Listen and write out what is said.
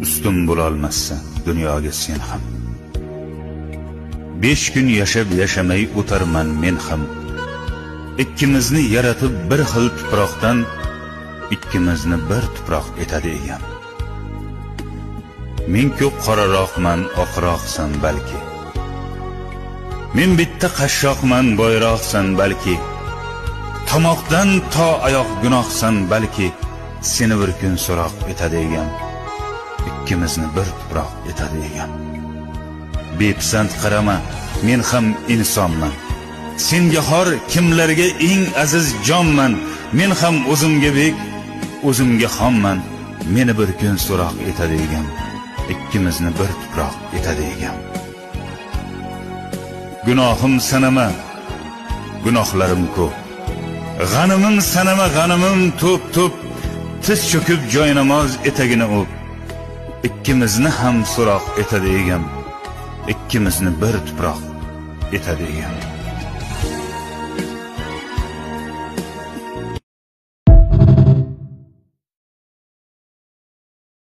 ustun bo'lolmassan dunyoga sen ham. 5 kun yashab yashamay o'tarman men ham. Ikkimizni yaratib bir xil tuproqdan, ikkimizni bir tuproq etadi egam. Men ko'p qoraroqman, oqroqsan balki. Men bitta qashshoqman, boyroqsan balki. Tomoqdan to oyoq gunohsan balki. Seni bir kun so'roq etadi egam. Ikkimizni bir tuproq etadi egam. Bepisand qarama, men ham insonman. Senga xor kimlarga eng aziz jonman. Men ham o'zimga bek, o'zimga xonman. Meni bir kun so'roq etadi egam. Ikkimizni bir tuproq etadi egam. Gunohim sanama, gunohlarim ko'p. G'animim sanama, g'animim to'p-to'p. Tiz cho'kib joynamoz etagini o'p. Ikkimizni ham so'roq etadi egam. Ikkimizni bir tuproq etadi egam.